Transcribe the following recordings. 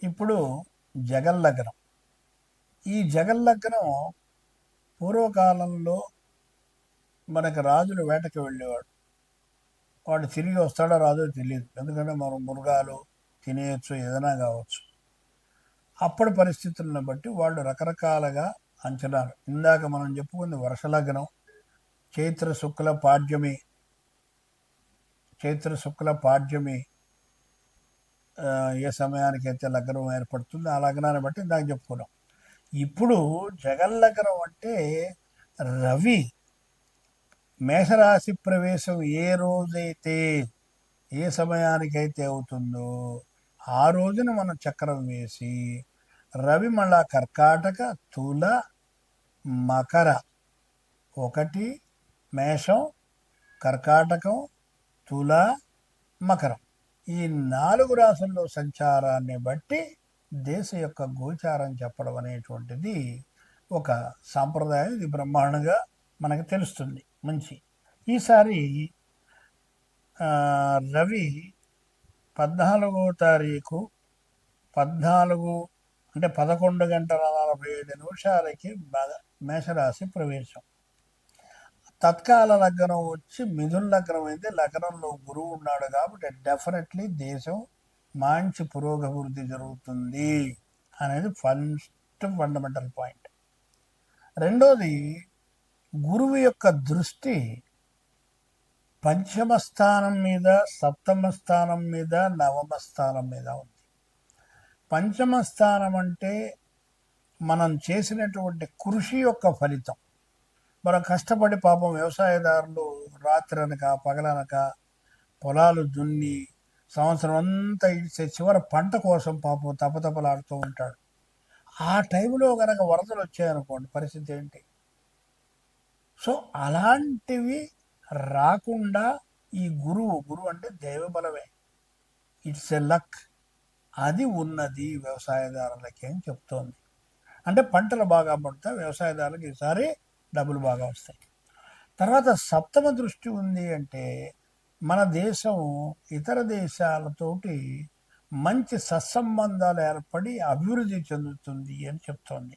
ఇప్పుడు జగల్లగ్నం. ఈ జగల్లగ్నం పూర్వకాలంలో మనకి రాజులు వేటకి వెళ్ళేవాడు. వాడు తిరిగి వస్తాడో రాదో తెలియదు, ఎందుకంటే మనం మృగాలు తినేయచ్చు, ఏదైనా కావచ్చు. అప్పటి పరిస్థితులను బట్టి వాళ్ళు రకరకాలుగా అంచనాలు. ఇందాక మనం చెప్పుకుంది వర్షలగ్నం, చైత్ర శుక్ల పాడ్యమి. చైత్ర శుక్ల పాడ్యమి ఏ సమయానికైతే లగ్నం ఏర్పడుతుందో ఆ లగ్నాన్ని బట్టి ఇందాక చెప్పుకున్నాం. ఇప్పుడు జగల్లగ్నం అంటే రవి మేషరాశి ప్రవేశం ఏ రోజైతే ఏ సమయానికైతే అవుతుందో ఆ రోజున మనం చక్రం వేసి రవి మళ్ళా కర్కాటక, తుల, మకర, ఒకటి మేషం, కర్కాటకం, తుల, మకరం, ఈ 4 రాసుల్లో సంచారాన్ని బట్టి దేశ యొక్క గోచారం చెప్పడం అనేటువంటిది ఒక సాంప్రదాయం. ఇది బ్రహ్మాండంగా మనకు తెలుస్తుంది. మంచి ఈసారి రవి 14వ తారీఖు 14 అంటే 11 గంటల 45 నిమిషాలకి మేషరాశి ప్రవేశం. తత్కాల లగ్నం వచ్చి మిథున లగ్నం అయితే లగ్నంలో గురువు ఉన్నాడు కాబట్టి డెఫినెట్లీ దేశం మంచి పురోగభివృద్ధి జరుగుతుంది అనేది ఫస్ట్ ఫండమెంటల్ పాయింట్. రెండోది, గురువు యొక్క దృష్టి పంచమ స్థానం మీద, సప్తమ స్థానం మీద, నవమ స్థానం మీద ఉంది. పంచమ స్థానం అంటే మనం చేసినటువంటి కృషి యొక్క ఫలితం. మనం కష్టపడి పాపం వ్యవసాయదారులు రాత్రి అనక పగలనక పొలాలు దున్ని సంవత్సరం అంతా ఇచ్చే చివరి పంట కోసం పాపం తపతపలాడుతూ ఉంటాడు. ఆ టైంలో కనుక వరదలు వచ్చాయనుకోండి, పరిస్థితి ఏంటి? సో అలాంటివి రాకుండా ఈ గురువు అంటే దైవబలమే, ఇట్స్ ఎ లక్, అది ఉన్నది వ్యవసాయదారులకి అని చెప్తోంది. అంటే పంటలు బాగా పడతాయి, వ్యవసాయదారులకు ఈసారి డబ్బులు బాగా వస్తాయి. తర్వాత సప్తమ దృష్టి ఉంది అంటే మన దేశం ఇతర దేశాలతోటి మంచి సత్సంబంధాలు ఏర్పడి అభివృద్ధి చెందుతుంది అని చెప్తోంది.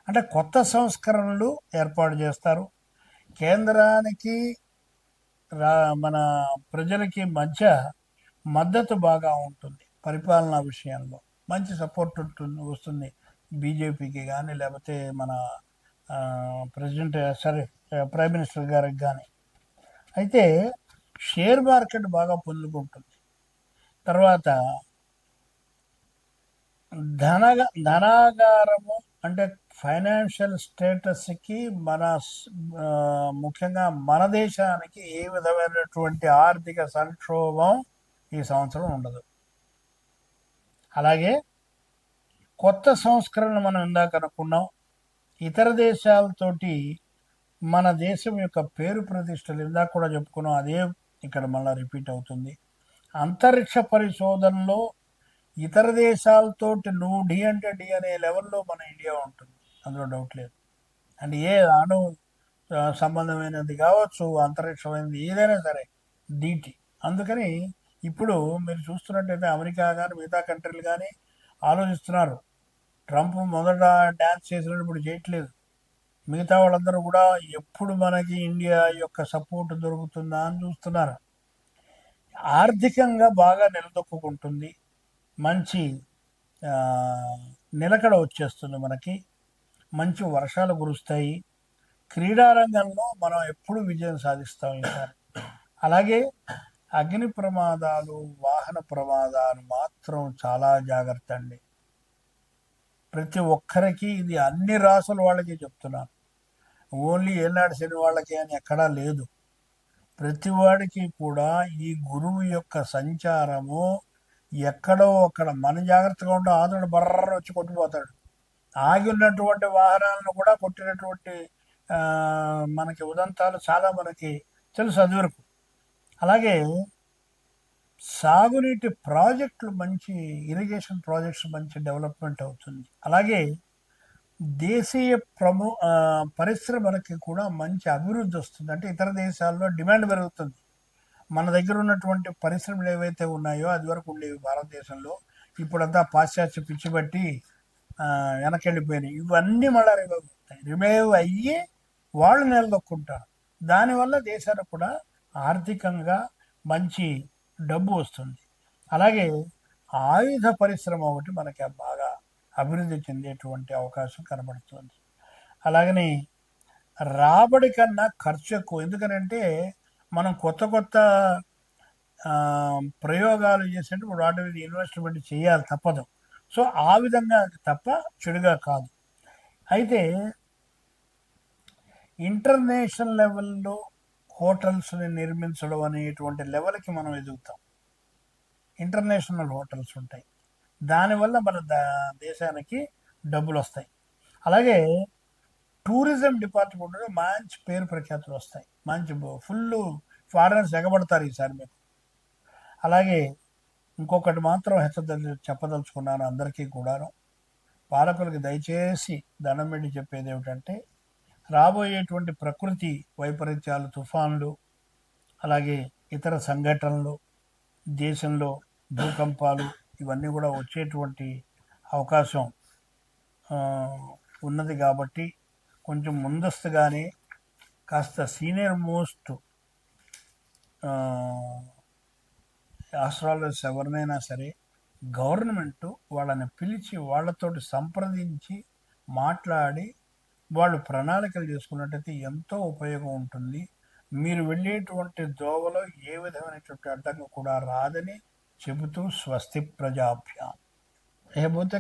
అంటే కొత్త సంస్కరణలు ఏర్పాటు చేస్తారు. కేంద్రానికి మన ప్రజలకి మధ్య మద్దతు బాగా ఉంటుంది. పరిపాలనా విషయంలో మంచి సపోర్ట్ వస్తుంది బీజేపీకి కానీ, లేకపోతే మన ప్రైమ్ మినిస్టర్ గారికి కానీ. అయితే షేర్ మార్కెట్ బాగా పొందుకుంటుంది. తర్వాత ధనాగారము అంటే ఫైనాన్షియల్ స్టేటస్కి ముఖ్యంగా మన దేశానికి ఏ విధమైనటువంటి ఆర్థిక సంక్షోభం ఈ సంవత్సరం ఉండదు. అలాగే కొత్త సంస్కరణలు మనం ఇందాక అనుకున్నాం. ఇతర దేశాలతోటి మన దేశం యొక్క పేరు ప్రతిష్టలు ఇందాక కూడా చెప్పుకున్నాం, అదే ఇక్కడ మళ్ళీ రిపీట్ అవుతుంది. అంతరిక్ష పరిశోధనలో ఇతర దేశాలతోటి నువ్వు డి అంటే డి అనే లెవెల్లో మన ఇండియా ఉంటుంది, అందులో డౌట్ లేదు. అంటే ఏ అణు సంబంధమైనది కావచ్చు, అంతరిక్షమైనది ఏదైనా సరే డీటీ. అందుకని ఇప్పుడు మీరు చూస్తున్నట్టయితే అమెరికా కానీ మిగతా కంట్రీలు కానీ ఆలోచిస్తున్నారు. ట్రంప్ మొదట డ్యాన్స్ చేసినప్పుడు ఇప్పుడు చేయట్లేదు. మిగతా వాళ్ళందరూ కూడా ఎప్పుడు మనకి ఇండియా యొక్క సపోర్ట్ దొరుకుతుందా అని చూస్తున్నారు. ఆర్థికంగా బాగా నిలదొక్కుంటుంది, మంచి నిలకడ వచ్చేస్తుంది, మనకి మంచి వర్షాలు కురుస్తాయి. క్రీడారంగంలో మనం ఎప్పుడు విజయం సాధిస్తాం ఈసారి. అలాగే అగ్ని ప్రమాదాలు, వాహన ప్రమాదాలు మాత్రం చాలా జాగ్రత్త అండి. ప్రతి ఒక్కరికి ఇది అన్ని రాసుల వాళ్ళకి చెప్తున్నాను, ఓన్లీ ఏనాడు శని వాళ్ళకి అని ఎక్కడా లేదు. ప్రతి వాడికి కూడా ఈ గురువు యొక్క సంచారము ఎక్కడో అక్కడ మన జాగ్రత్తగా ఉంటే ఆదుడు బర్ర వచ్చి కొట్టిపోతాడు. ఆగి ఉన్నటువంటి వాహనాలను కూడా కొట్టినటువంటి మనకి ఉదంతాలు చాలా మనకి తెలుసు అది వరకు. అలాగే సాగునీటి ప్రాజెక్టులు, మంచి ఇరిగేషన్ ప్రాజెక్ట్స్ మంచి డెవలప్మెంట్ అవుతుంది. అలాగే దేశీయ పరిశ్రమలకి కూడా మంచి అభివృద్ధి వస్తుంది. అంటే ఇతర దేశాల్లో డిమాండ్ పెరుగుతుంది. మన దగ్గర ఉన్నటువంటి పరిశ్రమలు ఏవైతే ఉన్నాయో అది వరకు ఉండేవి భారతదేశంలో, ఇప్పుడంతా పాశ్చాత్య పిచ్చి బట్టి వెనకెళ్ళిపోయినాయి. ఇవన్నీ మళ్ళీ రివైవ్ అయ్యి వాళ్ళు నిలదొక్కుంటారు. దానివల్ల దేశాలకు కూడా ఆర్థికంగా మంచి డబ్బు వస్తుంది. అలాగే ఆయుధ పరిశ్రమ ఒకటి మనకి బాగా అభివృద్ధి చెందేటువంటి అవకాశం కనబడుతుంది. అలాగని రాబడి కన్నా ఖర్చు ఎక్కువ. ఎందుకనంటే మనం కొత్త కొత్త ప్రయోగాలు చేసేటప్పుడు వాటి మీద ఇన్వెస్ట్మెంట్ చేయాలి, తప్పదు. సో ఆ విధంగా తప్ప చెడుగా కాదు. అయితే ఇంటర్నేషనల్ లెవెల్లో హోటల్స్ని నిర్మించడం అనేటువంటి లెవెల్కి మనం ఎదుగుతాం. ఇంటర్నేషనల్ హోటల్స్ ఉంటాయి, దానివల్ల మన దేశానికి డబ్బులు వస్తాయి. అలాగే టూరిజం డిపార్ట్మెంట్లో మంచి పేరు ప్రఖ్యాతులు వస్తాయి, మంచి ఫుల్ ఫారినర్స్ ఎగబడతారు ఈసారి మీకు. అలాగే ఇంకొకటి మాత్రం చెప్పదలుచుకున్నాను అందరికీ కూడాను, పాలకులకి దయచేసి దండం పెట్టి చెప్పేది ఏమిటంటే, రాబోయేటువంటి ప్రకృతి వైపరీత్యాలు, తుఫాన్లు, అలాగే ఇతర సంఘటనలు, దేశంలో భూకంపాలు, ఇవన్నీ కూడా వచ్చేటువంటి అవకాశం ఉన్నది. కాబట్టి కొంచెం ముందస్తుగానే కాస్త సీనియర్ మోస్ట్ ఆస్ట్రాలజర్స్ ఎవరినైనా సరే గవర్నమెంట్ వాళ్ళని పిలిచి వాళ్ళతోటి సంప్రదించి మాట్లాడి వాళ్ళు ప్రణాళికలు చేసుకున్నట్టయితే ఎంతో ఉపయోగం ఉంటుంది. మీరు వెళ్ళేటువంటి దోవలో ఏ విధమైనటువంటి అడ్డంకి కూడా రాదని చెబుతూ స్వస్తి ప్రజాభ్యాం. లేకపోతే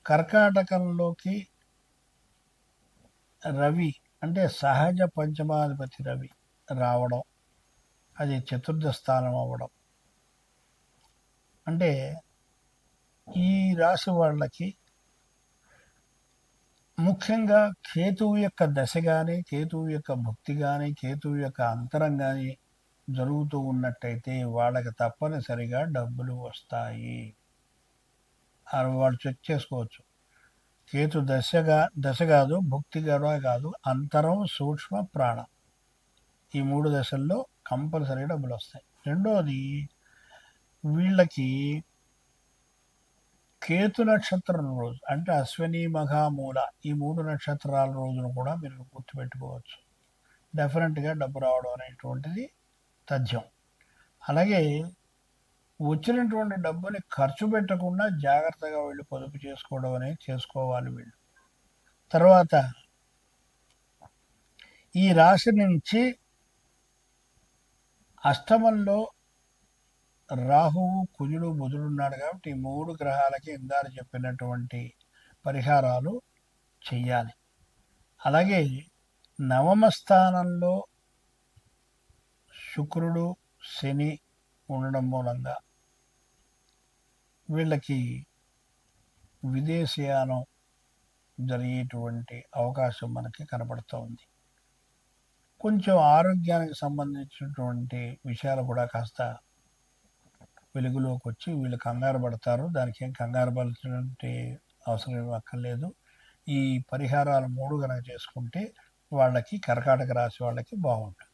కర్కాటకంలోకి రవి అంటే సహజ పంచమాధిపతి రవి రావడం, అది చతుర్థ స్థానం అవ్వడం అంటే ఈ రాశి వాళ్ళకి ముఖ్యంగా కేతువు యొక్క దశ కానీ, కేతువు యొక్క భక్తి కానీ, కేతువు యొక్క అంతరం కానీ జరుగుతూ ఉన్నట్టయితే వాళ్ళకి తప్పనిసరిగా డబ్బులు వస్తాయి. వాళ్ళు చెక్ చేసుకోవచ్చు. కేతు దశ కాదు, భక్తి కూడా కాదు, అంతరం, సూక్ష్మ, ప్రాణం, ఈ 3 దశల్లో కంపల్సరీ డబ్బులు వస్తాయి. రెండోది, వీళ్ళకి కేతు నక్షత్రం రోజు అంటే అశ్విని, మఘ, మూల, ఈ 3 నక్షత్రాల రోజును కూడా మీరు గుర్తుపెట్టుకోవచ్చు. డెఫినెట్గా డబ్బు రావడం అనేటువంటిది తథ్యం. అలాగే వచ్చినటువంటి డబ్బుని ఖర్చు పెట్టకుండా జాగ్రత్తగా వీళ్ళు పొదుపు చేసుకోవడం అనేది చేసుకోవాలి వీళ్ళు. తర్వాత ఈ రాశి నుంచి అష్టమంలో రాహువు, కుజుడు, బుధుడు ఉన్నాడు. కాబట్టి ఈ 3 గ్రహాలకి ఇందాక చెప్పినటువంటి పరిహారాలు చెయ్యాలి. అలాగే నవమ స్థానంలో శుక్రుడు, శని ఉండడం మూలంగా వీళ్ళకి విదేశీయానం జరిగేటువంటి అవకాశం మనకి కనపడుతూ ఉంది. కొంచెం ఆరోగ్యానికి సంబంధించినటువంటి విషయాలు కూడా కాస్త వెలుగులోకి వచ్చి వీళ్ళు కంగారు పడతారు. దానికి ఏం కంగారు పడాల్సినటువంటి అవసరం అక్కర్లేదు. ఈ పరిహారాలు 3 కనుక చేసుకుంటే వాళ్ళకి, కర్కాటక రాశి వాళ్ళకి బాగుంటుంది.